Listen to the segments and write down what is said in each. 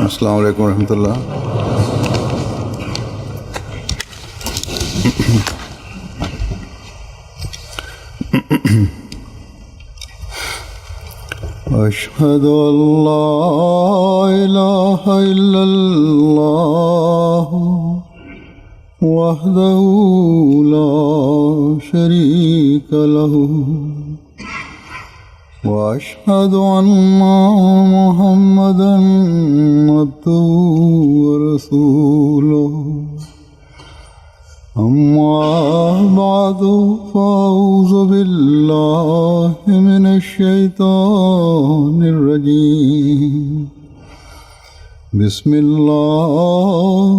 अस्सलाम वालेकुम रहमतुल्लाह। अशहदु अल्ला इलाहा इल्लल्लाह वहदहु ला शरीका लहु وأشهد أن محمدا عبده ورسوله أما بعد فأعوذ بالله من الشيطان الرجيم بسم الله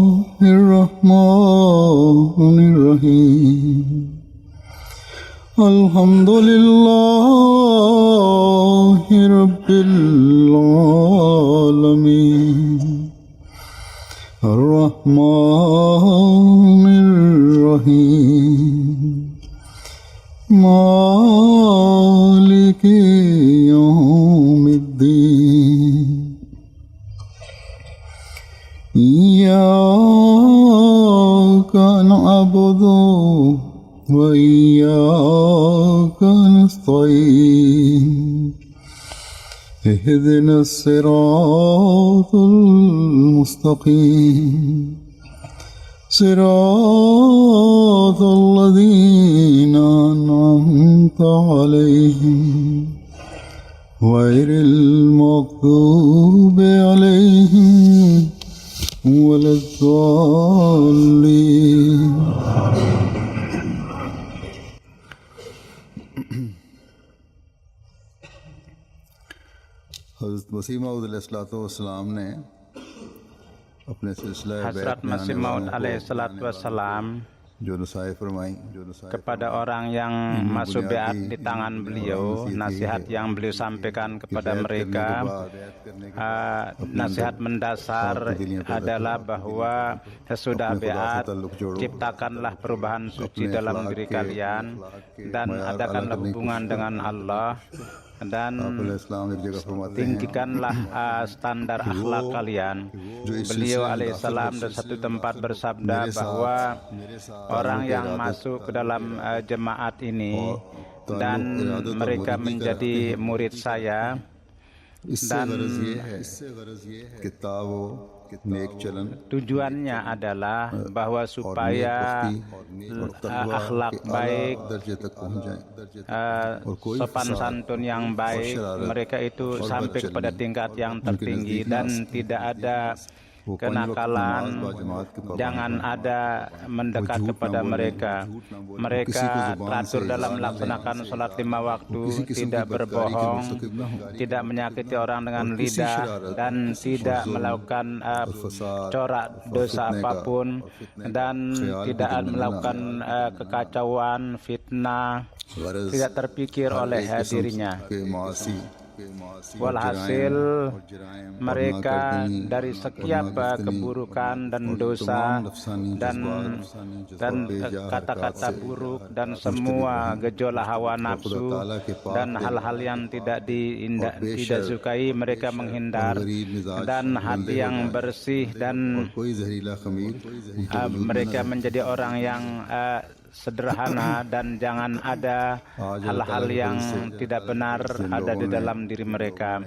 الرحمن الرحيم الحمد لله رب العالمين الرحمن الرحيم مالك يوم الدين إياك نعبد وإياك نستعين اهدنا الصراط المستقيم صراط الذين أنعمت عليهم غير المغضوب عليهم ولا الضالين. हज़रत मसीह मऊद अलैहिस्सलाम ने अपने सिलसिला Hazrat Masih Maud alaihissalatu wassalam जो नसाए फरमाई kepada orang yang masuk beat di tangan beliau, nasihat yang beliau sampaikan kepada mereka, nasihat mendasar adalah bahwa sesudah beat ciptakanlah perubahan suci dalam diri kalian dan adakanlah hubungan dengan Allah dan tinggikanlah standar akhlak kalian. Beliau alaihissalam dari satu tempat bersabda bahwa orang yang masuk ke dalam jemaat ini dan mereka menjadi murid saya dan tujuannya adalah bahwa supaya akhlak baik, sopan santun yang baik mereka itu sampai kepada tingkat yang tertinggi dan tidak ada kenakalan, jangan ada mendekat kepada mereka. Mereka teratur dalam melaksanakan sholat 5 waktu, tidak berbohong, tidak menyakiti orang dengan lidah, dan tidak melakukan corak dosa apapun, dan tidak melakukan kekacauan, fitnah, tidak terpikir oleh dirinya. Walhasil mereka dari setiap keburukan dan dosa dan kata-kata buruk dan semua gejolak hawa nafsu dan hal-hal yang tidak disukai mereka menghindar, dan hati yang bersih dan mereka menjadi orang yang sederhana dan jangan ada hal-hal yang tidak benar ada di dalam diri mereka.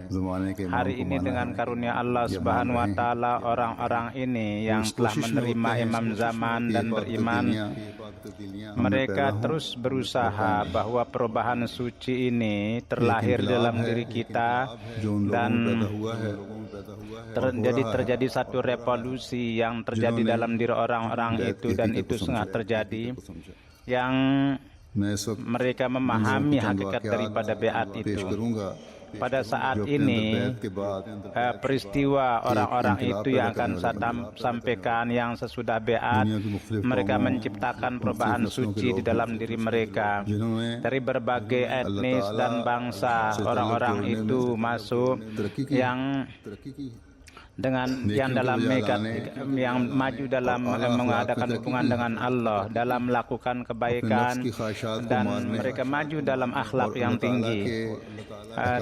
Hari ini dengan karunia Allah Subhanahu wa taala, orang-orang ini yang telah menerima imam zaman dan beriman, mereka terus berusaha bahwa perubahan suci ini terlahir dalam diri kita dan terjadi satu revolusi yang terjadi dalam diri orang-orang itu, dan itu sangat terjadi yang mereka memahami hakikat daripada beat itu. Pada saat ini peristiwa orang-orang itu yang akan saya sampaikan yang sesudah beat, mereka menciptakan perubahan suci di dalam diri mereka. Dari berbagai etnis dan bangsa orang-orang itu masuk yang dengan yang dalam yang maju dalam mengadakan hubungan dengan Allah, dalam melakukan kebaikan, dan mereka maju dalam akhlak yang tinggi,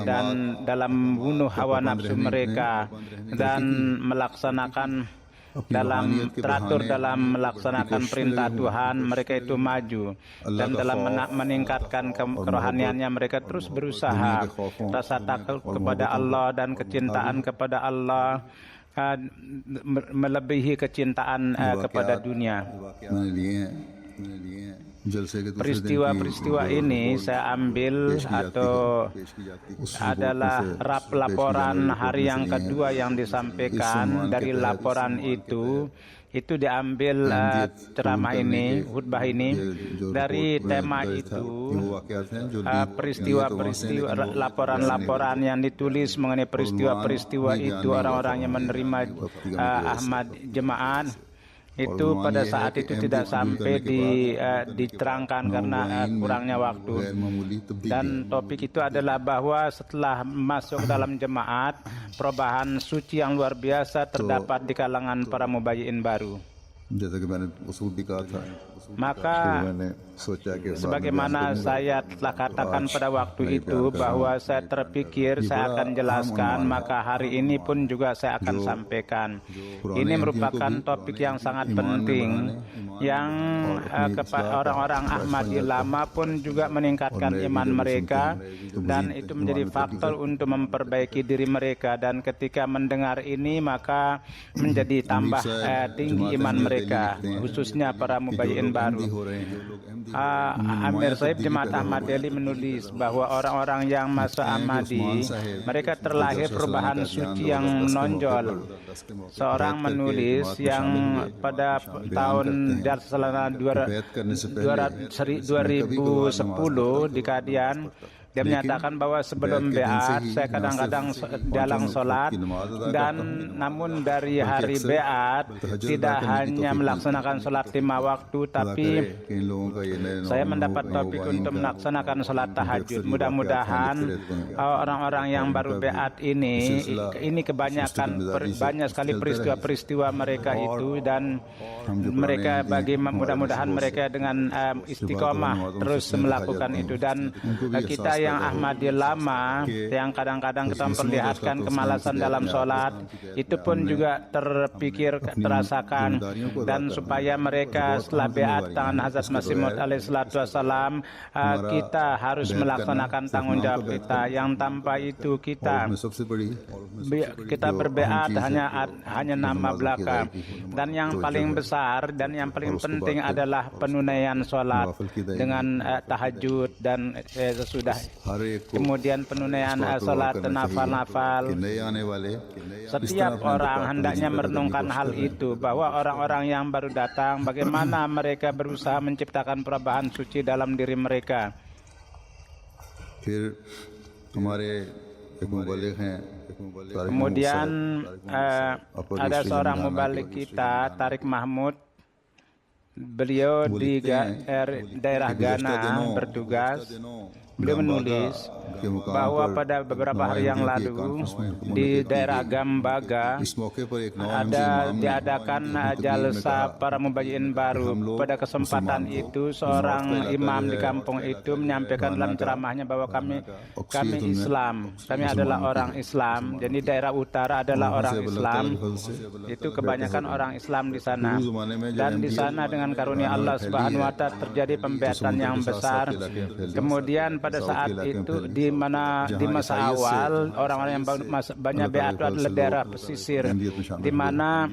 dan dalam membunuh hawa nafsu mereka, dan melaksanakan teratur dalam melaksanakan perintah Tuhan. Mereka itu maju, dan dalam meningkatkan kerohaniannya mereka terus berusaha. Rasa takut kepada Allah dan kecintaan kepada Allah melebihi kecintaan kepada dunia. Peristiwa-peristiwa ini saya ambil atau adalah laporan hari yang kedua yang disampaikan. Dari laporan itu diambil ceramah ini, khutbah ini, dari tema itu, peristiwa-peristiwa, laporan-laporan yang ditulis mengenai peristiwa-peristiwa itu, orang-orang yang menerima Ahmad Jemaat itu pada saat itu tidak sampai diterangkan karena kurangnya waktu. Dan topik itu adalah bahwa setelah masuk dalam jemaat, perubahan suci yang luar biasa terdapat di kalangan para mubayyin baru. Maka sebagaimana saya telah katakan pada waktu itu bahwa saya terpikir saya akan jelaskan, maka hari ini pun juga saya akan sampaikan. Ini merupakan topik yang sangat penting, yang orang-orang Ahmadi lama pun juga meningkatkan iman mereka, dan itu menjadi faktor untuk memperbaiki diri mereka, dan ketika mendengar ini maka menjadi tambah tinggi iman mereka, khususnya para mubayyin baru. Amir Sahib Jemaat Ahmad Delhi menulis bahwa orang-orang yang masuk Ahmadi, mereka terlahir perubahan suci yang menonjol. Seorang menulis yang pada tahun 2010 di Kadian, dia menyatakan bahwa sebelum beat saya kadang-kadang dalam solat, dan namun dari hari beat tidak hanya melaksanakan solat 5 waktu, tapi saya mendapat topik untuk melaksanakan solat tahajud. Mudah-mudahan orang-orang yang baru beat ini kebanyakan banyak sekali peristiwa-peristiwa mereka itu, dan mereka mudah-mudahan mereka dengan istiqomah terus melakukan itu. Dan kita yang Ahmadi lama, yang kadang-kadang kita memperlihatkan kemalasan dalam sholat, itu pun juga terasakan, dan supaya mereka setelah beat tangan Hazrat Masih Maud alaihi salatu wassalam, kita harus melaksanakan tanggung jawab kita, yang tanpa itu kita berbeat hanya nama belaka. Dan yang paling besar dan yang paling penting adalah penunaian sholat dengan tahajud dan sesudah, kemudian penunaian sholat nafal-nafal. Setiap orang hendaknya merenungkan hal itu, bahwa orang-orang yang baru datang, bagaimana mereka berusaha menciptakan perubahan suci dalam diri mereka. Kemudian ada seorang mubalik kita, Tariq Mahmud. Beliau di daerah Ghana bertugas. Beliau menulis bahwa pada beberapa hari yang lalu di daerah Gambaga diadakan jalsa para mubayyin baru. Pada kesempatan itu seorang imam di kampung itu menyampaikan dalam ceramahnya bahwa kami Islam, kami adalah orang Islam. Jadi daerah utara adalah orang Islam, itu kebanyakan orang Islam di sana. Dan di sana dengan karunia Allah Subhanahu wa Ta'ala terjadi pembeatan yang besar. Kemudian pada saat itu di masa awal orang-orang yang banyak beat itu adalah daerah pesisir, di mana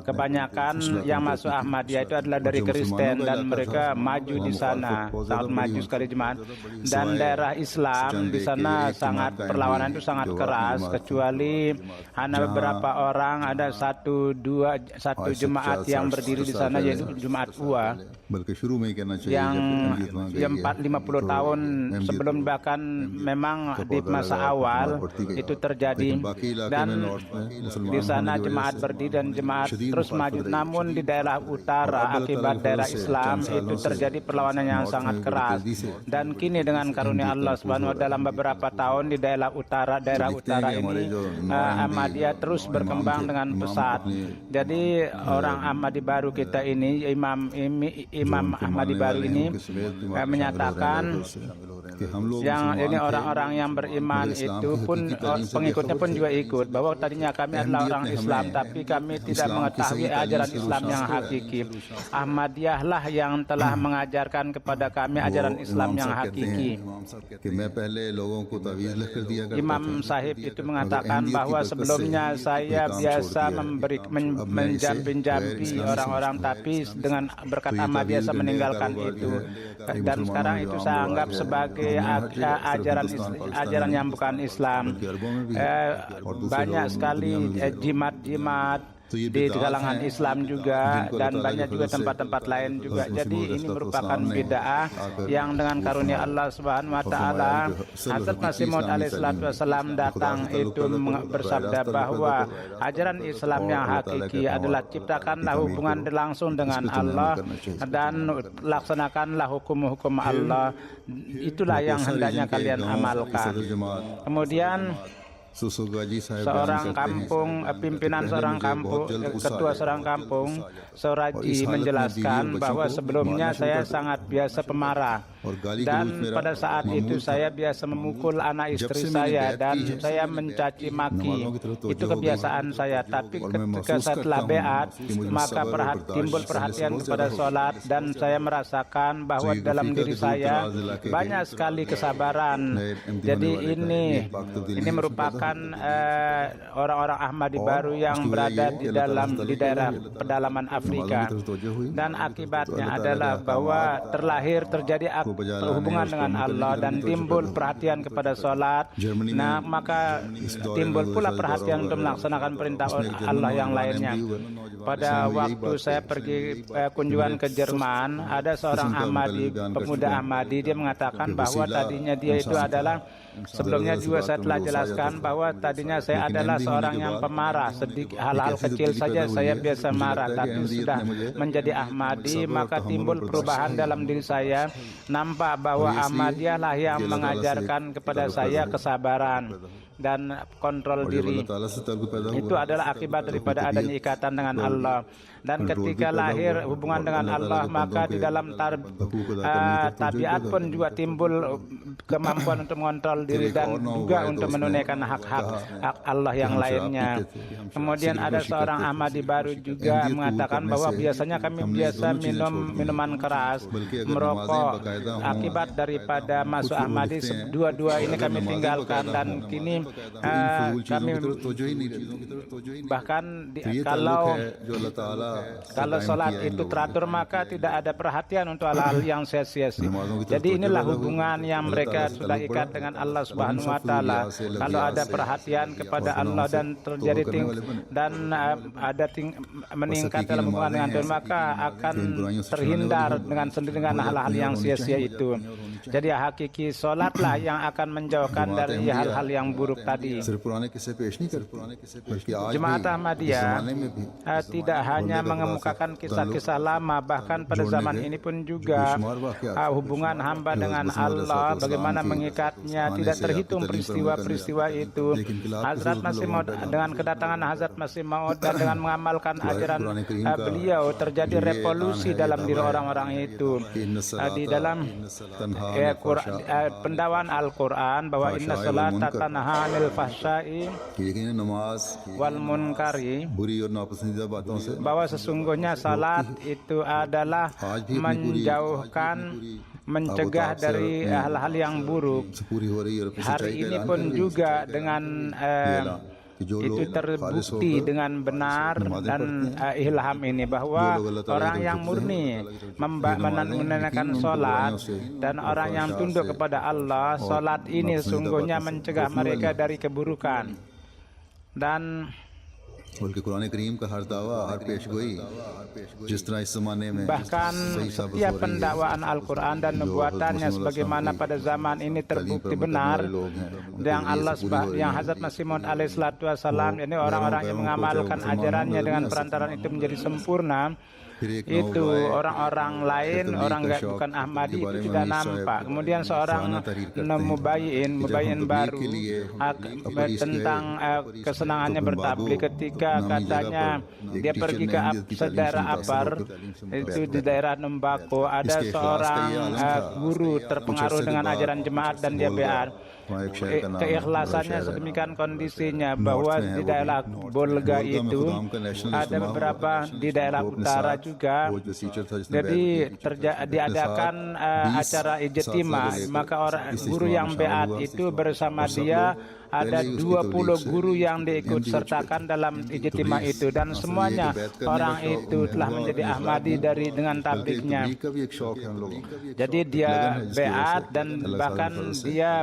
kebanyakan yang masuk Ahmadiyah itu adalah dari Kristen, dan mereka maju di sana, sangat maju sekali jemaat. Dan daerah Islam di sana perlawanan itu sangat keras, kecuali hanya beberapa orang, ada satu jemaat yang berdiri di sana, yaitu Jemaat UA, yang 50 tahun tahun sebelum, bahkan memang di masa awal itu terjadi, dan di sana jemaat berdiri dan jemaat terus maju. Namun di daerah utara akibat daerah Islam itu terjadi perlawanan yang sangat keras, dan kini dengan karunia Allah Subhanahu wa taala beberapa tahun di daerah utara ini Ahmadiyah terus berkembang dengan pesat. Jadi orang Ahmadi baru kita ini, Imam Ahmadi baru ini menyatakan yang ini orang-orang yang beriman itu pun pengikutnya pun juga ikut, bahwa tadinya kami adalah orang Islam tapi kami tidak mengetahui ajaran Islam yang hakiki. Ahmadiyah lah yang telah mengajarkan kepada kami ajaran Islam yang hakiki. Imam Sahib itu mengatakan bahwa sebelumnya saya biasa menjampi orang-orang, tapi dengan berkat Ahmadiyah saya meninggalkan itu, dan sekarang itu saya anggap sebagai ajaran yang bukan Islam. Banyak sekali jimat-jimat di kalangan Islam juga, dan banyak juga tempat-tempat lain juga. Jadi ini merupakan bid'ah yang dengan karunia Allah Subhanahu wa taala, Hazrat Masih Maud alaihissalatu wassalam datang itu bersabda bahwa ajaran Islam yang hakiki adalah ciptakanlah hubungan langsung dengan Allah dan laksanakanlah hukum-hukum Allah. Itulah yang hendaknya kalian amalkan. Kemudian seorang kampung, pimpinan seorang kampung, ketua seorang kampung, Soraji menjelaskan bahwa sebelumnya saya sangat biasa pemarah, dan pada saat itu saya biasa memukul anak istri saya dan saya mencaci maki. Itu kebiasaan saya. Tapi ketika setelah beat, maka timbul perhatian kepada sholat, dan saya merasakan bahwa dalam diri saya banyak sekali kesabaran. Jadi ini merupakan orang-orang Ahmadi baru yang berada di daerah pedalaman Afrika, dan akibatnya adalah bahwa terjadi hubungan dengan Allah dan timbul perhatian kepada sholat. Nah, maka timbul pula perhatian untuk melaksanakan perintah Allah yang lainnya. Pada waktu saya pergi kunjungan ke Jerman, ada seorang Ahmadi, pemuda Ahmadi, dia mengatakan bahwa tadinya dia itu adalah, sebelumnya juga saya telah jelaskan bahwa tadinya saya adalah seorang yang pemarah, sedikit hal-hal kecil saja saya biasa marah, tapi sudah menjadi Ahmadi maka timbul perubahan dalam diri saya. Nampak bahwa Ahmadiyah lah yang mengajarkan kepada saya kesabaran dan kontrol diri. Itu adalah akibat daripada adanya ikatan dengan Allah. Dan ketika lahir hubungan dengan Allah, maka di dalam tabiat pun juga timbul kemampuan untuk mengontrol diri dan juga untuk menunaikan hak-hak Allah yang lainnya. Kemudian ada seorang Ahmadi baru juga mengatakan bahwa biasanya kami biasa minum minuman keras, merokok. Akibat daripada masuk Ahmadi, dua-dua ini kami tinggalkan, dan kini kami bahkan kalau sholat itu teratur, maka tidak ada perhatian untuk hal-hal yang sia-sia. Jadi inilah hubungan yang mereka sudah ikat dengan Allah Subhanahu wa taala. Kalau ada perhatian kepada Allah dan terjadi meningkat dalam hubungan dengan Tuhan, maka akan terhindar dengan sendiri dengan hal-hal yang sia-sia itu. Jadi hakiki sholatlah yang akan menjauhkan dari hal-hal yang buruk tadi. Jemaat Ahmadiyah tidak hanya mengemukakan kisah-kisah lama, bahkan pada zaman ini pun juga hubungan hamba dengan Allah, bagaimana mengikatnya, tidak terhitung peristiwa-peristiwa itu. Hazrat Masih Maud, dengan kedatangan Hazrat Masih Maud dan dengan mengamalkan ajaran beliau, terjadi revolusi dalam diri orang-orang itu. Di dalam pendawaan Al-Quran bahwa inna salata tanha 'anil fahsya'i wal munkari, bahwa sesungguhnya salat itu adalah menjauhkan, mencegah dari hal-hal yang buruk. Hari ini pun juga dengan itu terbukti dengan benar dan ilham ini, bahwa orang yang murni menunaikan sholat dan orang yang tunduk kepada Allah, sholat ini sungguhnya mencegah mereka dari keburukan. Dan बल्कि कुरान करीम का हर दावा, हर पेशगोई जिस तरह इस ज़माने में Bahkan setiap pendakwaan Al-Quran dan nubuatannya sebagaimana pada zaman ini terbukti benar, yang Hazrat Masih Maud alaihissalatu wassalam, ini orang-orang yang mengamalkan ajarannya dengan perantaraan itu menjadi sempurna. Itu orang-orang lain, orang bukan Ahmadi itu tidak nampak. Kemudian seorang mubayyin baru tentang kesenangannya bertabligh, ketika katanya dia pergi ke daerah Apar, itu di daerah Nembako, ada seorang guru terpengaruh dengan ajaran jemaat dan dia beat. Keikhlasannya sedemikian kondisinya bahwa di daerah Bolga itu ada beberapa di daerah utara juga, jadi diadakan acara ijtima, maka guru yang beat itu bersama dia ada 20 guru yang diikut sertakan dalam ijtima itu, dan semuanya orang itu telah menjadi Ahmadi dengan tablighnya. Jadi dia beat dan bahkan dia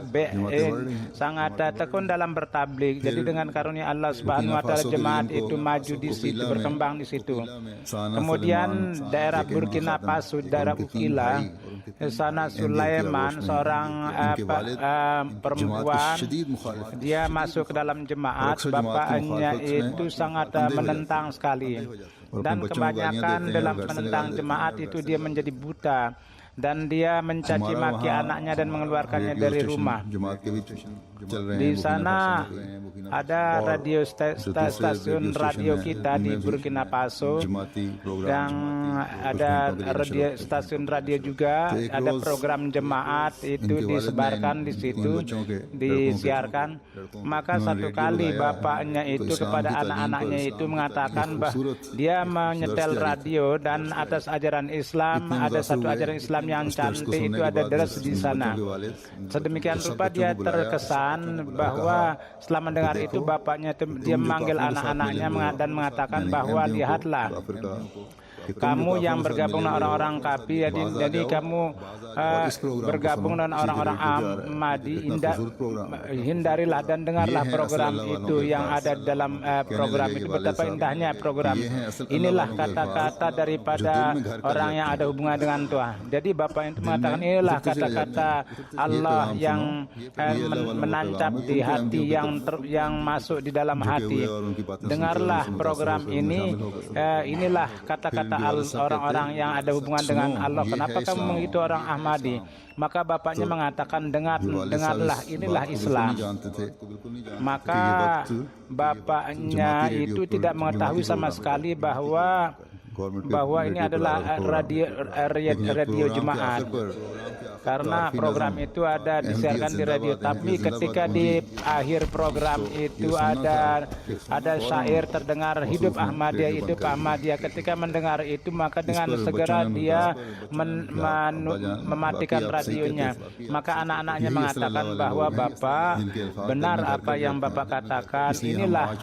sangat tekun dalam bertabligh. Jadi dengan karunia Allah Subhanahu wa taala jemaat itu maju di situ, berkembang di situ. Kemudian daerah Burkina Faso, daerah Ukila, sana Sulaiman, seorang perempuan, dia masuk ke dalam jemaat. Bapaknya itu sangat menentang sekali, dan kebanyakan dalam menentang jemaat itu dia menjadi buta, dan dia mencaci maki anaknya dan mengeluarkannya dari rumah. Di sana ada stasiun radio kita di Burkina Faso, yang ada stasiun radio juga, ada program jemaat itu disebarkan di situ, disiarkan. Maka satu kali bapaknya itu kepada anak-anaknya itu mengatakan bahwa dia menyetel radio, dan atas ajaran Islam, ada satu ajaran Islam yang cantik itu ada deras di sana. Sedemikian rupa dia terkesan bahwa setelah mendengar itu bapaknya dia memanggil anak-anaknya dan mengatakan bahwa lihatlah, kamu yang bergabung dengan orang-orang kafir, jadi kamu bergabung dengan orang-orang Ahmadi, hindarilah dan dengarlah program itu yang ada dalam program itu. Betapa indahnya program. Inilah kata-kata daripada orang yang ada hubungan dengan Tuhan. Jadi bapak itu mengatakan inilah kata-kata Allah yang menancap di hati, yang masuk di dalam hati. Dengarlah program ini, inilah kata-kata orang-orang yang ada hubungan dengan Allah. Kenapa kamu mengikuti orang Ahmadi? Maka bapaknya mengatakan, dengarlah, inilah Islam. Maka bapaknya itu tidak mengetahui sama sekali bahwa ini adalah radio jemaat, karena program itu ada disiarkan di radio. Tapi ketika di akhir program itu ada syair terdengar, hidup Ahmadiyah, hidup Ahmadiyah. Ketika mendengar itu, maka dengan segera dia mematikan radionya. Maka anak-anaknya mengatakan bahwa Bapak benar apa yang Bapak katakan. Inilah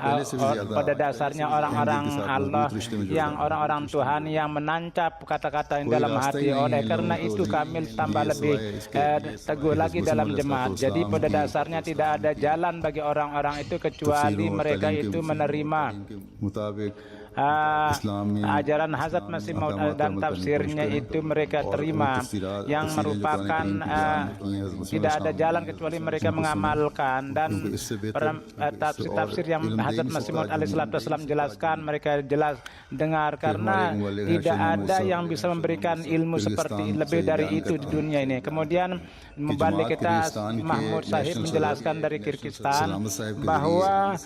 pada dasarnya orang-orang Allah, yang orang-orang Tuhan yang menancap kata-kata yang dalam hati. Oleh karena itu kami tambah lebih teguh lagi dalam jemaat. Jadi pada dasarnya tidak ada jalan bagi orang-orang itu kecuali mereka itu menerima ajaran Hazrat Masih Maud dan tafsirnya itu mereka terima, yang merupakan tidak ada jalan kecuali mereka mengamalkan. Dan tafsir yang Hazrat Masih Maud alaihissalatu wassalam jelaskan, mereka jelas dengar, karena tidak ada yang bisa memberikan ilmu seperti lebih dari itu di dunia ini. Kemudian membalik kita, Mahmud Sahib menjelaskan dari Kirgistan bahwa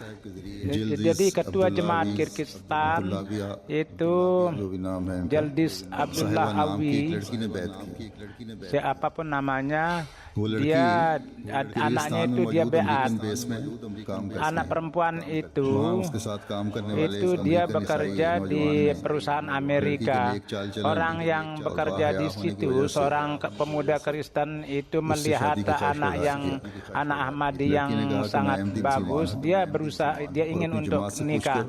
jadi ketua jemaat Kirgistan itu Jaldis Abdullah Awi, siapapun namanya, dia anaknya itu dia beat. Anak perempuan itu dia bekerja di perusahaan Amerika. Orang yang bekerja di situ, seorang pemuda Kristen itu melihat anak Ahmadi yang sangat bagus, dia ingin untuk nikah.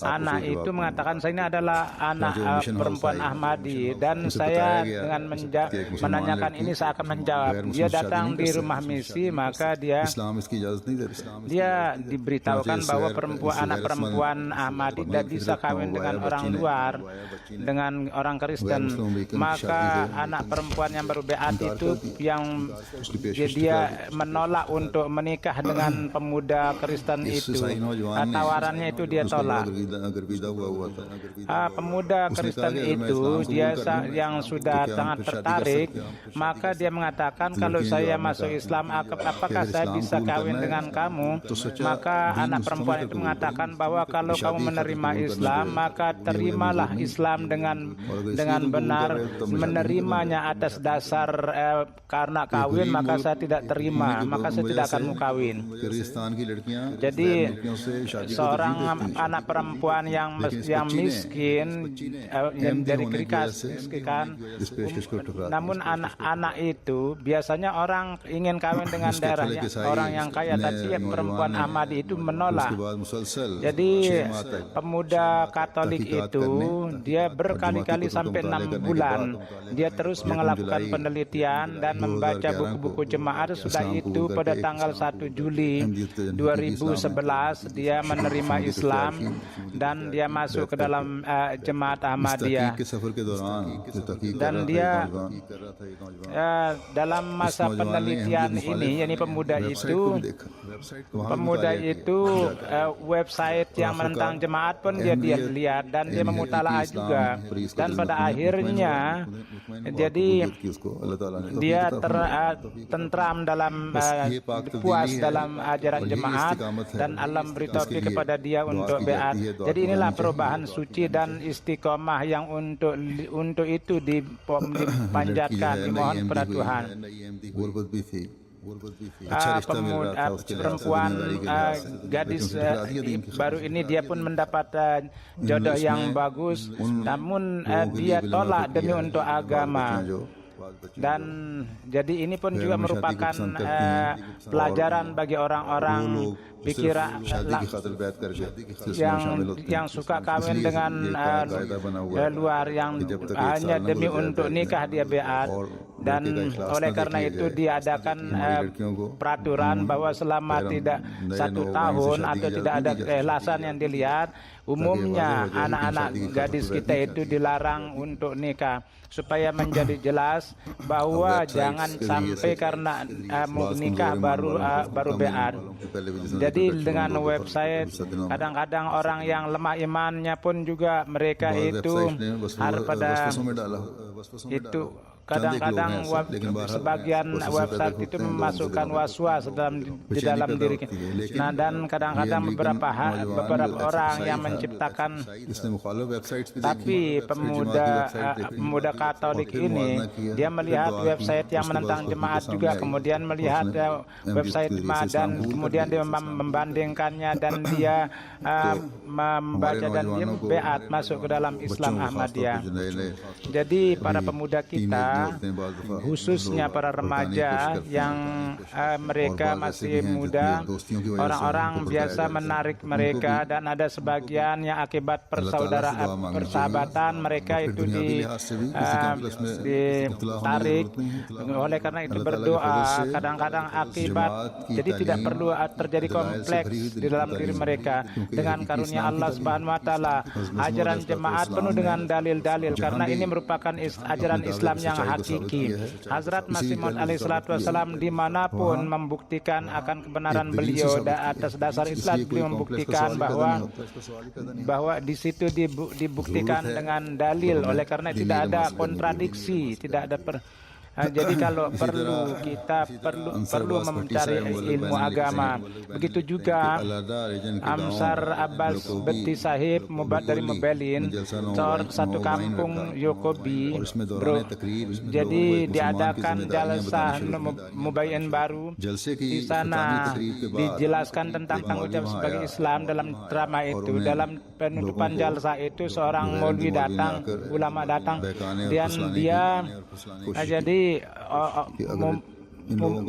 Anak itu mengatakan, saya ini adalah anak perempuan Ahmadi, dan saya dengan menanyakan ini saya akan menjawab. Dia datang di rumah misi, maka dia diberitahukan bahwa anak perempuan Ahmadi tidak bisa kawin dengan orang luar, dengan orang Kristen. Maka anak perempuan yang baru beat itu yang dia menolak untuk menikah dengan pemuda Kristen itu. Tawarannya itu dia tolak. Pemuda Kristen itu dia yang sudah sangat tertarik, maka dia mengatakan, kalau saya masuk Islam, apakah saya bisa kawin dengan kamu? Maka anak perempuan itu mengatakan bahwa kalau kamu menerima Islam, maka terimalah Islam dengan benar. Menerimanya atas dasar karena kawin, maka saya tidak terima, maka saya tidak akan mau kawin. Jadi seorang anak perempuan yang miskin, yang dari miskin, namun anak-anak itu biasanya orang ingin kawin dengan daerahnya orang yang kaya, tapi perempuan Ahmadi itu menolak. Jadi pemuda Katolik itu dia berkali-kali sampai 6 bulan dia terus melakukan penelitian dan membaca buku-buku jemaat. Sudah itu pada tanggal 1 Juli 2011 dia menerima Islam dan dia masuk ke dalam jemaat Ahmadiyah. Dan dia dalam masa penelitian ini, yakni pemuda itu website yang menentang jemaat pun dia lihat dan dia memutalaah juga. Dan pada akhirnya jadi dia tentram dalam puas dalam ajaran jemaat dan Allah beri taufik kepada dia untuk beat. Jadi inilah perubahan suci dan istiqomah yang untuk itu dipanjatkan, dimohon kepada Tuhan. Perempuan gadis baru ini dia pun mendapat jodoh yang bagus, namun dia tolak demi untuk agama. Dan jadi ini pun juga merupakan pelajaran bagi orang-orang pikiran yang suka kawin dengan luar, yang hanya demi untuk nikah dia beat. Dan oleh karena itu diadakan peraturan bahwa selama tidak 1 tahun atau tidak ada keikhlasan yang dilihat, umumnya anak-anak gadis kita itu dilarang untuk nikah, supaya menjadi jelas bahwa jangan sampai karena mau nikah baru beat. Jadi dengan website, kadang-kadang orang yang lemah imannya pun juga mereka itu harus pada itu. Kadang-kadang sebagian website itu memasukkan was-was di dalam diri kita. Nah, dan kadang-kadang beberapa orang yang menciptakan, tapi pemuda Katolik ini dia melihat website yang menentang jemaat juga, kemudian melihat website jemaat dan kemudian dia membandingkannya dan dia membaca dan dia beat masuk ke dalam Islam Ahmadiyah. Jadi para pemuda kita, khususnya para remaja yang mereka masih muda, orang-orang biasa menarik mereka, dan ada sebagian yang akibat persahabatan mereka itu ditarik. Oleh karena itu berdoa, kadang-kadang akibat, jadi tidak perlu terjadi kompleks di dalam diri mereka. Dengan karunia Allah Subhanahu wa taala, ajaran jemaat penuh dengan dalil-dalil, karena ini merupakan ajaran Islam yang hakiki. Hazrat Masih Maud alaihissalatu wassalam dimanapun membuktikan akan kebenaran beliau, atas dasar Islam beliau membuktikan bahwa di situ dibuktikan dengan dalil. Oleh karena tidak ada kontradiksi, tidak ada jadi kalau kita perlu mencari ilmu agama. Begitu juga Amsar Abbas Beti Sahib dari Mubelin, satu kampung Yokobi, bro. Jadi diadakan jalsah Mubayyin baru. Di sana dijelaskan tentang tanggung jawab sebagai Islam dalam drama itu. Dalam penutupan jalsah itu seorang maulwi datang, ulama datang, dan dia jadi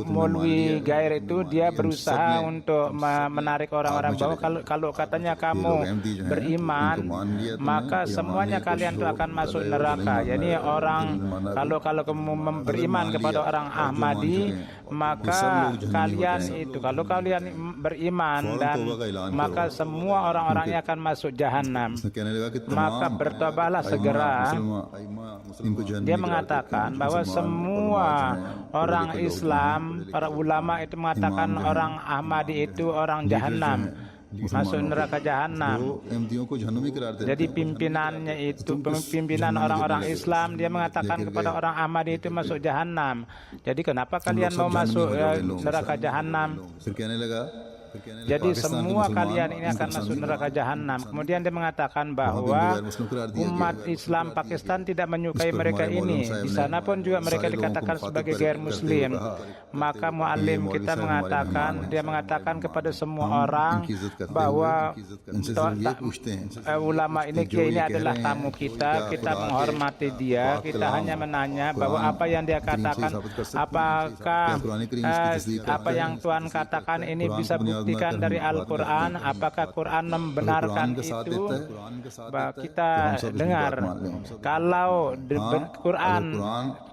Maulwi Gair itu dia berusaha untuk menarik orang-orang bahwa kalau katanya kamu beriman, maka semuanya kalian itu akan masuk neraka. Jadi kalau kamu beriman kepada orang Ahmadi, maka kalian itu kalau kalian beriman dan maka semua orang-orangnya akan masuk jahanam. Maka bertobatlah segera. Dia mengatakan bahwa semua orang Islam, para ulama itu mengatakan orang Ahmadi itu orang jahanam, masuk neraka jahanam. Jadi pimpinannya itu, pimpinan orang-orang Islam, dia mengatakan kepada orang Ahmadi itu masuk jahanam. Jadi kenapa kalian mau masuk neraka jahanam? Jadi semua kalian ini akan masuk neraka jahanam. Kemudian dia mengatakan bahwa umat Islam Pakistan tidak menyukai mereka ini. Di sana pun juga mereka dikatakan sebagai gair muslim. Maka muallim kita mengatakan, dia mengatakan kepada semua orang bahwa ulama ini, kiai ini adalah tamu kita menghormati dia, kita hanya menanya bahwa apa yang dia katakan, apakah apa yang Tuhan katakan ini bisa buktikan dari Al-Quran, apakah Quran membenarkan itu? Kita dengar kalau Quran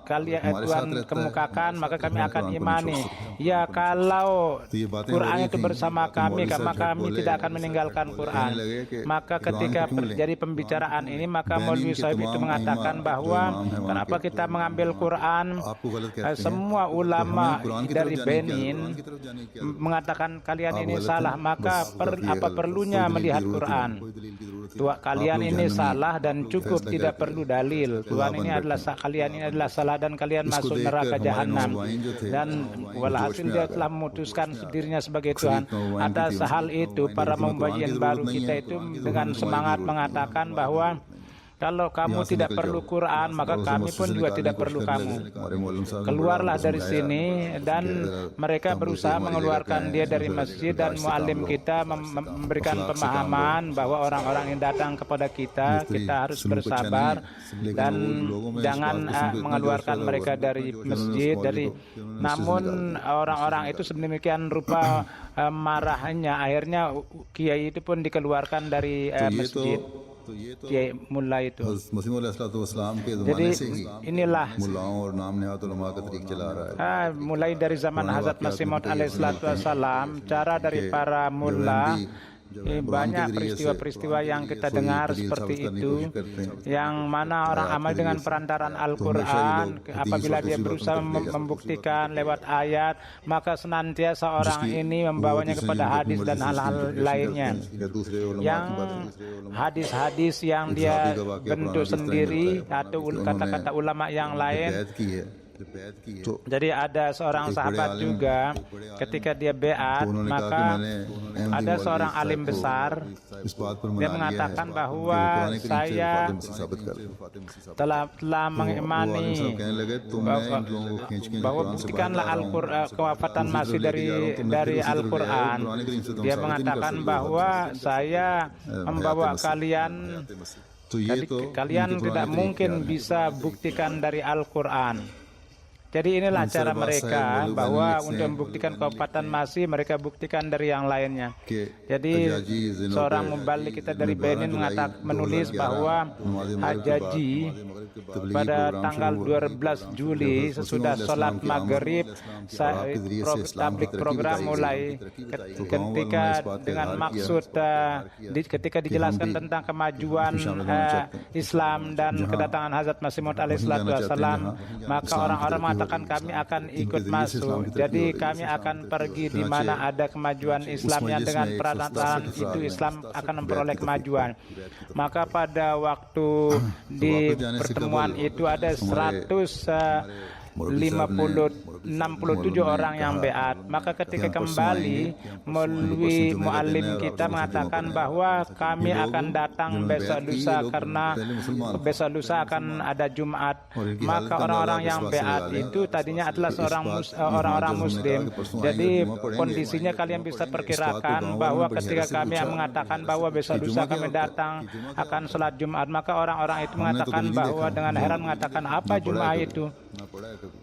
Tuhan kemukakan, maka kami akan imani. Ya, kalau Quran itu bersama kami, maka kami tidak akan meninggalkan Quran. Maka ketika terjadi pembicaraan ini, maka Maulwi Sahib itu mengatakan bahwa kenapa kita mengambil Quran? Semua ulama dari Benin mengatakan kalian ini salah, maka apa perlunya melihat Quran? Kalian ini salah dan cukup, tidak perlu dalil. Tuhan ini adalah kalian ini adalah salah dan kalian masuk neraka jahanam. Dan walhasil dia telah memutuskan dirinya sebagai Tuhan. Atas hal itu, para membagian baru kita itu dengan semangat mengatakan bahwa kalau kamu tidak perlu Quran, maka kami pun juga tidak perlu kamu. Keluarlah dari sini. Dan mereka berusaha mengeluarkan dia dari masjid, dan muallim kita memberikan pemahaman bahwa orang-orang yang datang kepada kita harus bersabar dan jangan mengeluarkan mereka dari masjid. Namun orang-orang itu sedemikian rupa marahnya, akhirnya kiai itu pun dikeluarkan dari masjid. Kiai Mullah itu. Jadi inilah mulai dari zaman Hazrat Masih Maud alaihissalam, cara dari para mullah. Banyak peristiwa-peristiwa yang kita dengar seperti itu, yang mana orang amal dengan perantaraan Al-Quran, apabila dia berusaha membuktikan lewat ayat, maka senantiasa orang ini membawanya kepada hadis dan hal-hal lainnya. Yang hadis-hadis yang dia bentuk sendiri atau kata-kata ulama yang lain. Jadi ada seorang sahabat juga, ketika dia beat, maka ada seorang alim besar, dia mengatakan bahwa saya telah mengimani bahwa buktikanlah kewafatan masih dari Al-Quran. Dia mengatakan bahwa saya membawa kalian, kalian tidak mungkin bisa buktikan dari Al-Quran. Jadi inilah cara mereka, bahwa untuk membuktikan kewafatan Masih, mereka buktikan dari yang lainnya. Jadi seorang mubalik kita dari Benin menulis bahwa Hajaji pada tanggal 12 Juli sesudah sholat maghrib, tablik program mulai ketika dengan maksud ketika dijelaskan tentang kemajuan Islam dan kedatangan Hazrat Masih Maud alaihissalam, maka orang-orang mengatakan kami akan ikut masuk. Jadi kami akan pergi di mana ada kemajuan Islamnya, dengan peralatan itu Islam akan memperoleh kemajuan. Maka pada waktu di pertemuan itu ada 67 orang yang beat. Maka ketika kembali, Maulwi muallim kita mengatakan bahwa kami akan datang besok lusa, karena besok lusa akan ada Jumat. Maka orang-orang yang beat itu tadinya adalah orang-orang Muslim. Jadi kondisinya kalian bisa perkirakan bahwa ketika kami mengatakan bahwa besok lusa kami datang akan sholat Jumat, maka orang-orang itu mengatakan bahwa dengan heran mengatakan apa Jumat itu.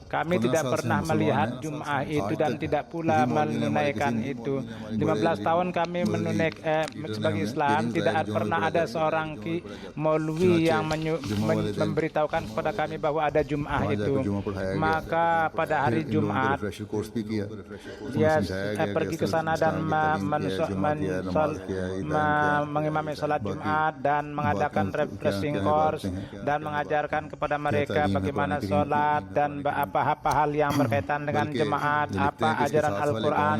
Kami tidak pernah melihat Jum'ah itu dan tidak pula menunaikan itu. 15 tahun kami menunaikan sebagai Islam, tidak pernah ada seorang maulwi yang memberitahukan kepada kami bahwa ada Jum'ah itu. Maka pada hari Jumat dia pergi ke sana dan mengimami salat Jumat dan mengadakan refreshing course dan mengajarkan kepada mereka bagaimana sholat dan apa hal yang berkaitan dengan jemaat, apa ajaran Al-Quran.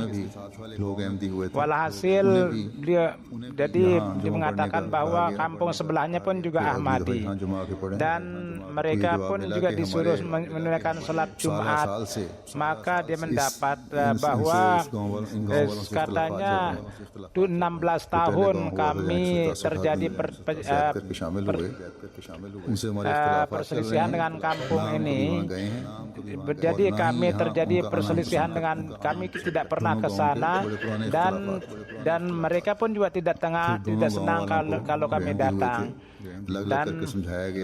Walhasil dia mengatakan bahwa kampung sebelahnya pun juga Ahmadi dan mereka pun juga disuruh menunaikan sholat Jumat. Maka dia mendapat bahwa katanya 16 tahun kami terjadi perselisihan dengan kampung ini. Jadi kami terjadi perselisihan dengan kami tidak pernah ke sana dan mereka pun juga tidak senang kalau kami datang. Dan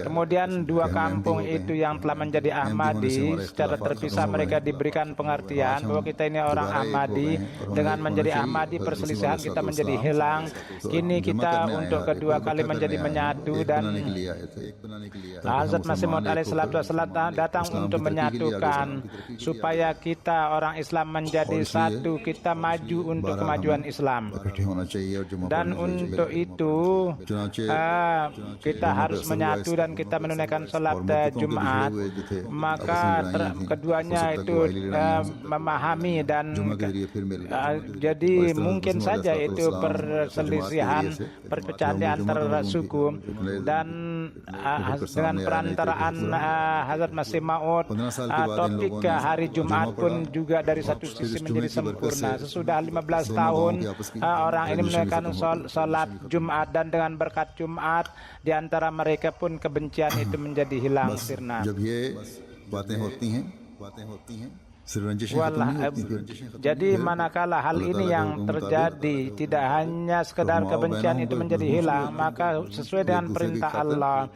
kemudian dua kampung itu yang telah menjadi Ahmadi secara terpisah mereka diberikan pengertian bahwa kita ini orang Ahmadi. Dengan menjadi Ahmadi perselisihan kita menjadi hilang. Kini kita untuk kedua kali menjadi menyatu dan Hazrat Masih Maud alaihissalatu wassalam datang untuk menyatukan supaya kita orang Islam menjadi satu, kita maju untuk kemajuan Islam. Dan untuk itu kita harus menyatu dan kita menunaikan salat Jumat. Maka keduanya itu memahami dan jadi mungkin saja itu perselisihan, perpecahan di antara suku dan dengan perantaraan Hazrat Masih Maud topik hari Jumat pun juga dari satu sisi menjadi sempurna. Sesudah 15 tahun orang ini menunaikan salat Jumat dan dengan berkat Jumat di antara mereka pun kebencian itu menjadi hilang sirna. Jadi manakala hal ini yang terjadi, tidak hanya sekedar kebencian itu menjadi hilang, maka sesuai dengan perintah Allah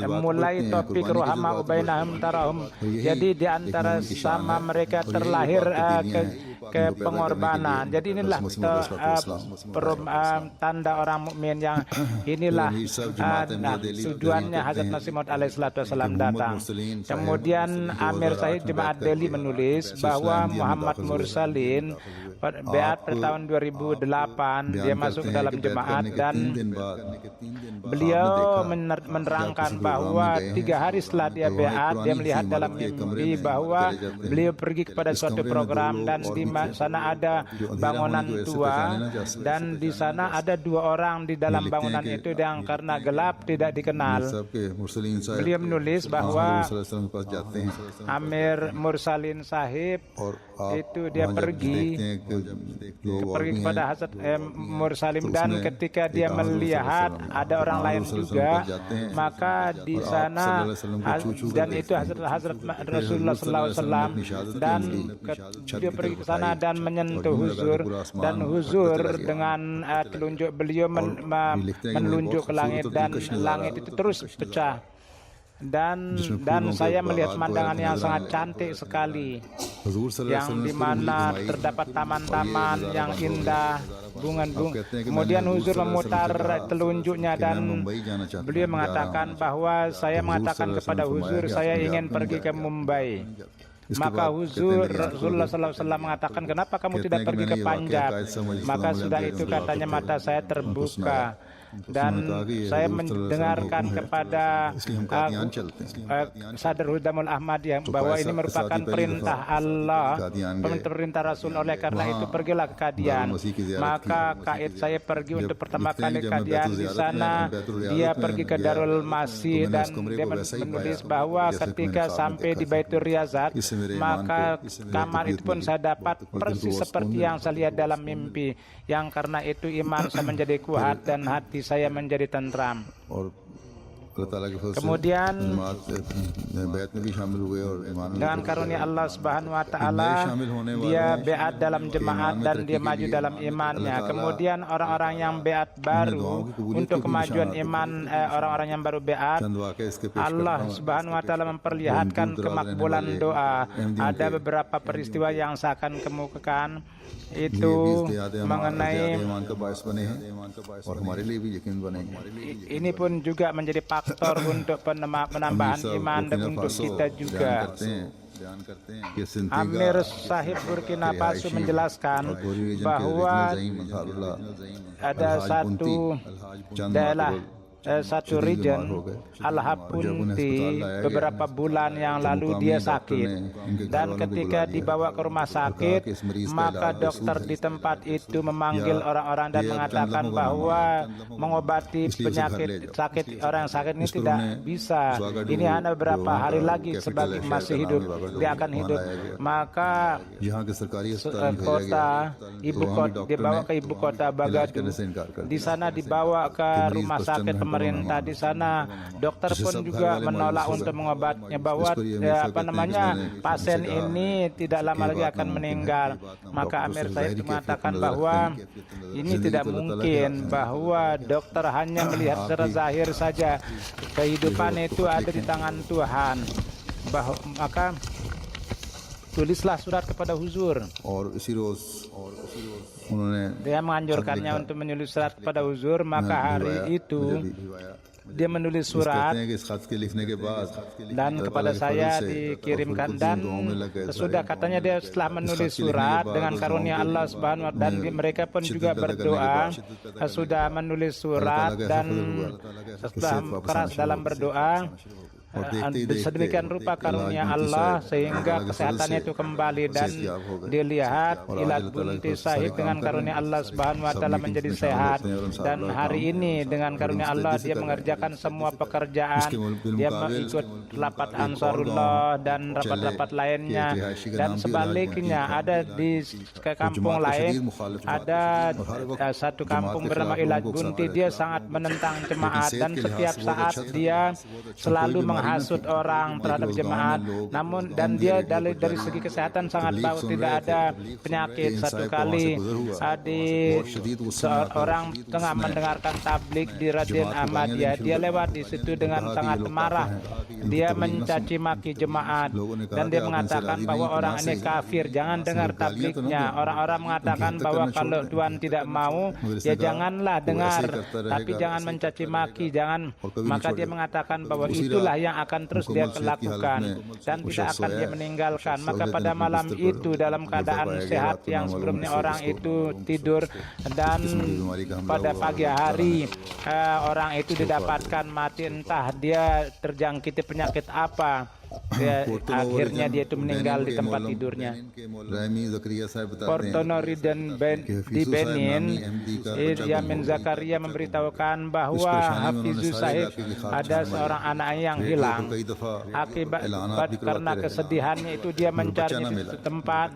mulai topik rohama ubainahum tarahum. Jadi di antara sama mereka terlahir ke pengorbanan. Jadi inilah tanda orang mukmin yang inilah tujuannya Hazrat Masih Maud alaihissalatu wassalam datang. Kemudian Amir Sahih Jemaat Delhi menulis bahwa Muhammad Mursalin beat pada tahun 2008 dia masuk ke dalam jemaat dan beliau menerangkan bahwa 3 hari setelah dia beat dia melihat dalam mimpi bahwa beliau pergi kepada suatu program dan di sana ada bangunan tua dan di sana ada 2 orang di dalam bangunan itu yang karena gelap tidak dikenal. Beliau menulis bahwa Amir Mursalin Sahib itu dia pergi kepada Hazrat Mursalim dan ketika dia melihat ada orang lain juga, maka di sana dan itu Hazrat Rasulullah SAW dan dia pergi ke sana dan menyentuh huzur dan huzur dengan telunjuk beliau menunjuk ke langit dan langit itu terus pecah. Dan saya melihat pemandangan yang sangat cantik sekali, yang dimana terdapat taman-taman yang indah, bunga-bunga. Kemudian huzur memutar telunjuknya dan beliau mengatakan bahwa saya mengatakan kepada huzur saya ingin pergi ke Mumbai. Maka huzur Rasulullah SAW mengatakan, kenapa kamu tidak pergi ke Punjab? Maka sudah itu katanya mata saya terbuka dan saya mendengarkan kepada Sadr Hudamul Ahmadiyah bahwa ini merupakan perintah Allah, perintah Rasul. Oleh karena itu pergilah ke Qadian. Maka kaid saya pergi untuk pertama kali ke Qadian. Di sana dia pergi ke Darul Masih dan dia menulis bahwa ketika sampai di Baitur Riyazat, maka kamar itu pun saya dapat persis seperti yang saya lihat dalam mimpi. Yang karena itu iman saya menjadi kuat dan hati saya menjadi tentram. Kemudian dengan karunia Allah Subhanahu wa taala dia beat dalam jemaat dan dia maju dalam imannya. Kemudian orang-orang yang beat baru untuk kemajuan iman, orang-orang yang baru beat, Allah Subhanahu wa taala memperlihatkan kemakbulan doa. Ada beberapa peristiwa yang saya akan kemukakan itu mengenai ini pun juga menjadi faktor untuk penambahan iman dan untuk kita juga. Amir Sahib Burkina Faso menjelaskan bahwa ada satu daerah, satu region Al-Hapunti beberapa bulan yang lalu dia sakit, dan ketika dibawa ke rumah sakit maka dokter di tempat itu memanggil orang-orang dan mengatakan bahwa mengobati penyakit sakit orang yang sakit ini tidak bisa, ini hanya beberapa hari lagi sebagai masih hidup dia akan hidup. Maka kota ibu kota dibawa ke ibu kota Bagadu, di sana dibawa ke rumah sakit pemerintah. Di sana dokter pun juga menolak untuk mengobatnya, bahwa pasien ini tidak lama lagi akan meninggal. Maka Amir Said mengatakan bahwa ini tidak mungkin, bahwa dokter hanya melihat secara zahir saja, kehidupan itu ada di tangan Tuhan. Maka tulislah surat kepada Huzur. Dia menganjurkannya untuk menulis surat kepada Huzur. Maka hari itu dia menulis surat dan kepada saya dikirimkan, dan sesudah katanya dia setelah menulis surat dengan karunia Allah Subhanahu wa taala, dan mereka pun juga berdoa, sudah menulis surat dan setelah keras dalam berdoa, sedemikian rupa karunia Allah sehingga kesehatannya itu kembali, dan dilihat Ilad Bunti Sahib dengan karunia Allah Subhanahu wa taala menjadi sehat, dan hari ini dengan karunia Allah dia mengerjakan semua pekerjaan, dia mengikut rapat Ansarullah dan rapat-rapat lainnya. Dan sebaliknya ada di kampung lain, ada satu kampung bernama Ilad Bunti, dia sangat menentang jemaat dan setiap saat dia selalu menghasut orang terhadap jemaat. Namun dan dia dari segi kesehatan sangat bagus, tidak ada penyakit. Satu kali seorang tengah mendengarkan tablik di Radio Ahmadiyah, dia lewat di situ dengan sangat marah, dia mencaci maki jemaat dan dia mengatakan bahwa orang ini kafir, jangan dengar tabliknya. Orang-orang mengatakan bahwa kalau Tuhan tidak mau ya janganlah dengar, tapi jangan mencaci maki, jangan. Maka dia mengatakan bahwa itulah yang akan terus dia lakukan dan tidak akan dia meninggalkan. Maka pada malam itu dalam keadaan sehat yang sebelumnya orang itu tidur, dan pada pagi hari orang itu didapatkan mati, entah dia terjangkiti penyakit apa. Akhirnya dia itu meninggal di tempat tidurnya. Portono Riden di Benin, Yamin Zakaria memberitahukan bahwa Hafizu Sahib ada seorang anak yang hilang. Akibat karena kesedihannya itu dia mencarinya di tempat,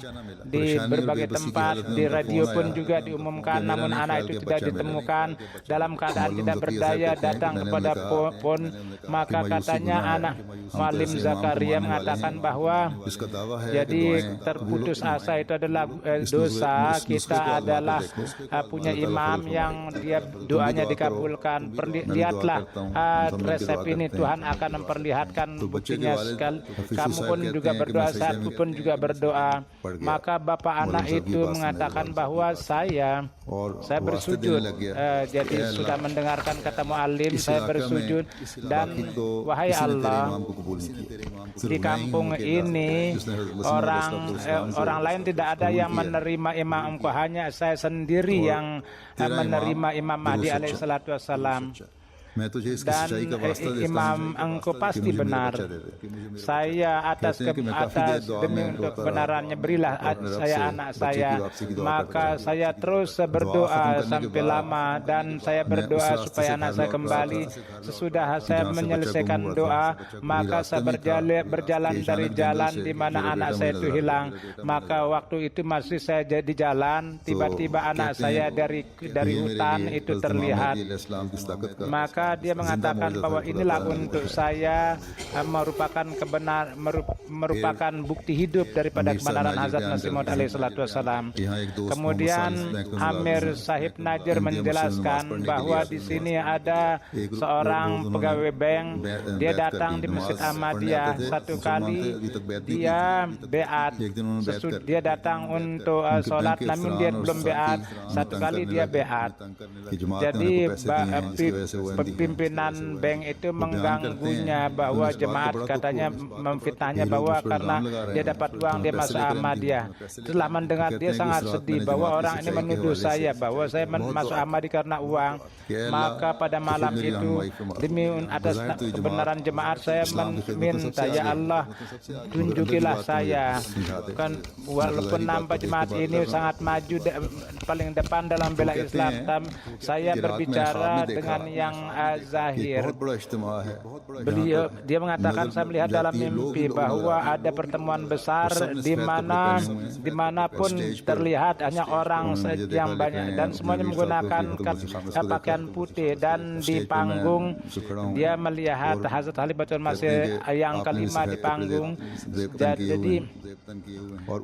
di berbagai tempat, di radio pun juga diumumkan, namun anak itu tidak ditemukan. Dalam keadaan tidak berdaya datang kepada pon, maka katanya anak Malim Zakaria mengatakan bahwa jadi terputus asa itu adalah dosa. Kita adalah punya imam yang dia doanya dikabulkan. Lihatlah resep ini, Tuhan akan memperlihatkan buktinya sekali. Kamu pun juga berdoa, saya pun juga berdoa. Maka bapak anak itu mengatakan bahwa saya bersujud. Jadi sudah mendengarkan kata mu'alim, saya bersujud, dan wahai Allah, di kampung ini orang lain tidak ada yang menerima Imam Engkau, hanya saya sendiri yang menerima Imam Mahdi alaihi salatu wassalam. Dan Imam Engkau pasti benar. Saya atas demi untuk kebenarannya berilah saya anak saya. Maka saya terus berdoa sampai lama, dan saya berdoa supaya anak saya kembali. Sesudah saya menyelesaikan doa, maka saya berjalan dari jalan di mana anak saya itu hilang. Maka waktu itu masih saya di jalan, tiba-tiba anak saya dari hutan itu terlihat. Maka maka dia mengatakan bahwa inilah untuk saya merupakan bukti hidup daripada kebenaran Hazrat Masih Maud alaihi salatu wassalam. Kemudian Amir Sahib Najir menjelaskan bahwa di sini ada seorang pegawai bank. Dia datang di Masjid Ahmadiyah. Satu kali dia beat, dia datang untuk sholat, namun dia belum beat. Satu kali dia beat. Jadi pimpinan bank itu mengganggunya bahwa jemaat katanya memfitnahnya bahwa karena dia dapat uang dia masuk Ahmadiyah. Setelah mendengar dia sangat sedih bahwa orang ini menuduh saya bahwa saya masuk Ahmadiyah karena uang. Maka pada malam itu demi atas kebenaran jemaat saya meminta, ya Allah tunjukilah saya. Kan walaupun nampak jemaat ini sangat maju paling depan dalam bela Islam, saya berbicara dengan yang zahir. Dia mengatakan saya melihat dalam mimpi bahwa ada pertemuan besar dimanapun terlihat hanya orang yang banyak dan semuanya menggunakan pakaian putih, dan di panggung dia melihat Hazrat Khalifatul Masih yang kelima di panggung. Jadi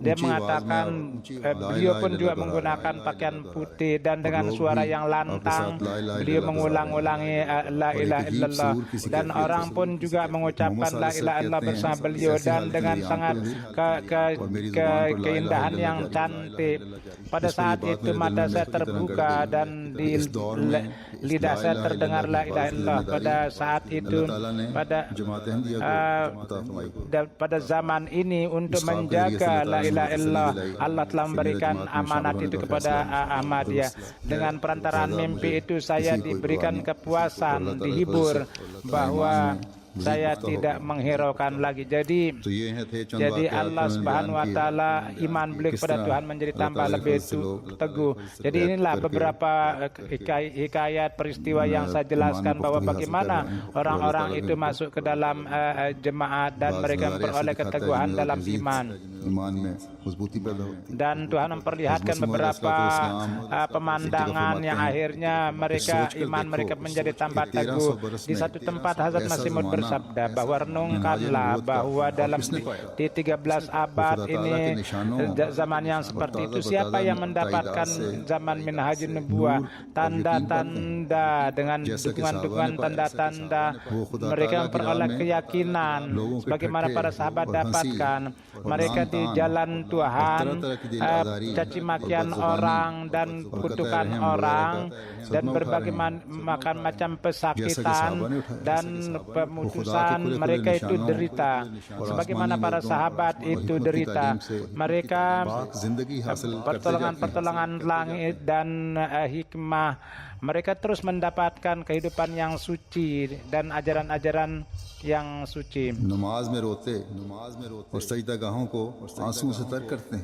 dia mengatakan beliau pun juga menggunakan pakaian putih dan dengan suara yang lantang beliau mengulang-ulangi la ilaha illallah, dan orang pun juga mengucapkan la ilaha illallah bersama beliau dan dengan sangat keindahan yang cantik. Pada saat itu mata saya terbuka dan di lidah saya terdengar la ilaha illallah. Pada saat itu pada zaman ini untuk menjaga la ilaha illallah, Allah telah memberikan amanat itu kepada Ahmadiyah. Dengan perantaraan mimpi itu saya diberikan kepuasan, dihibur bahwa saya tidak menghiraukan lagi. Jadi Allah Subhanahu wa taala, iman beliau kepada Tuhan menjadi tambah lebih teguh. Jadi inilah beberapa hikayat peristiwa yang saya jelaskan bahwa bagaimana orang-orang itu masuk ke dalam jemaat dan mereka memperoleh keteguhan dalam iman. Dan Tuhan memperlihatkan beberapa pemandangan yang akhirnya iman mereka menjadi tambah teguh. Di satu tempat Hazrat Masih Maud bersabda bahwa renungkanlah bahwa dalam di 13 abad ini, zaman yang seperti itu, siapa yang mendapatkan zaman Minhajun Nubuwah, tanda-tanda dengan dukungan-dukungan tanda-tanda, mereka memperoleh keyakinan sebagaimana para sahabat dapatkan. Mereka di jalan Tuhan, caci makian orang dan kutukan orang dan berbagai macam pesakitan dan pemutusan, mereka itu derita sebagaimana para sahabat itu derita. Mereka pertolongan langit dan hikmah, mereka terus mendapatkan kehidupan yang suci dan ajaran-ajaran yang suci.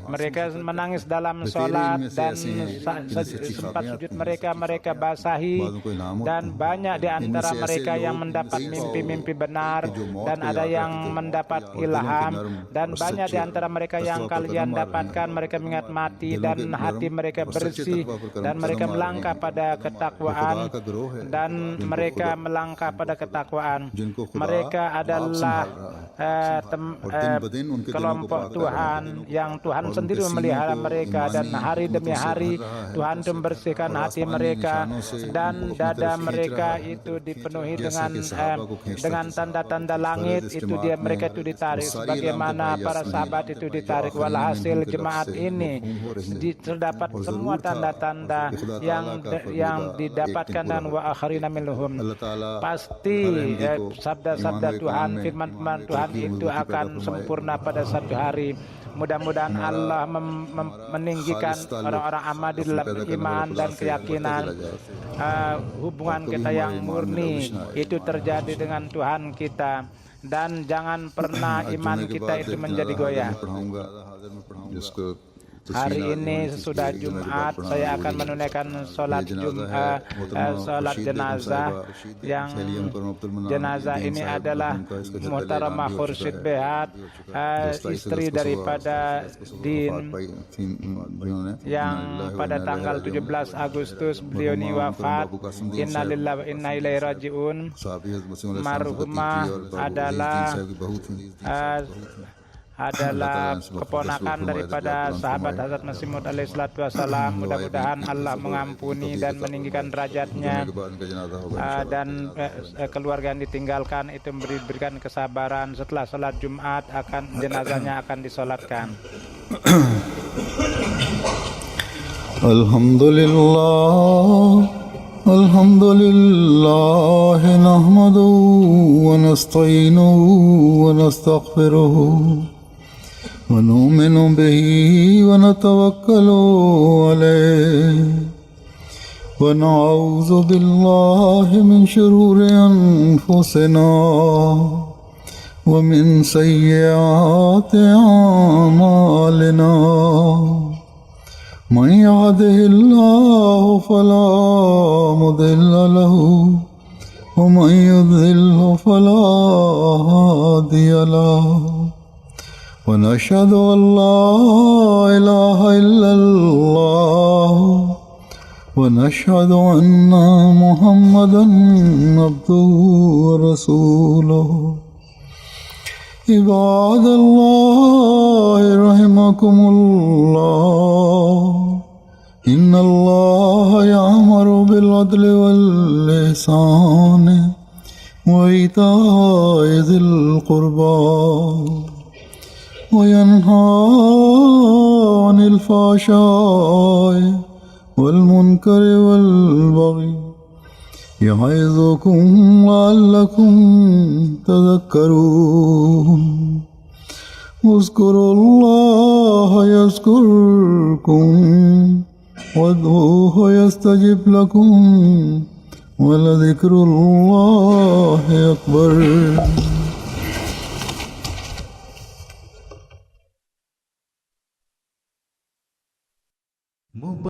Mereka menangis dalam sholat dan sempat sujud mereka basahi, dan banyak di antara mereka yang mendapat mimpi-mimpi benar dan ada yang mendapat ilham, dan banyak di antara mereka yang kalian dapatkan mereka mengingat mati dan hati mereka bersih dan mereka melangkah pada ketakwaan dan mereka melangkah pada ketakwaan. Mereka adalah kelompok Tuhan yang Tuhan sendiri memelihara mereka, dan hari demi hari Tuhan membersihkan hati mereka dan dada mereka itu dipenuhi dengan tanda-tanda langit. Itu mereka itu ditarik sebagaimana para sahabat itu ditarik. Walhasil jemaat ini terdapat semua tanda-tanda yang didapatkan, dan wa akharina minhum, pasti sabda-sabda Tuhan, firman Tuhan itu akan sempurna pada satu hari. Mudah-mudahan Allah meninggikan orang-orang Ahmadi dalam iman dan keyakinan. Hubungan kita yang murni itu terjadi dengan Tuhan kita, dan jangan pernah iman kita itu menjadi goyah. hari ini sesudah Jumat saya akan menunaikan sholat jenazah. Yang jenazah ini adalah Muhtaramah Khursyid Behat, istri daripada Din, yang pada tanggal 17 Agustus beliau ini wafat. Innalillahi wa inna ilaihi rajiun. Marhumah adalah keponakan daripada sahabat Hazrat Masih Maud alaihi salatu wassalam. Mudah-mudahan Allah mengampuni dan meninggikan derajatnya, dan keluarga yang ditinggalkan itu berikan kesabaran. Setelah sholat Jumat jenazahnya akan disolatkan. Alhamdulillah nahmaduhu wa nasta'inuhu wa nastaghfiruhu wa nu'minu bihi wa natawakkalu alayhi wa na'udzu billahi min shururi anfusina wa min sayyiati a'malina. من يهده الله فلا مضل له ومن يضلل فلا هادي له ونشهد أن لا إله إلا الله ونشهد أن محمدا عبده ورسوله. عباد الله رحمكم الله، إن الله يأمر بالعدل والإحسان وإيتاء ذي القربى وينهى عن الفحشاء والمنكر والبغي يعظكم لعلكم تذكرون. اذكروا الله يذكركم وادعوه يستجب لكم ولذكر الله أكبر.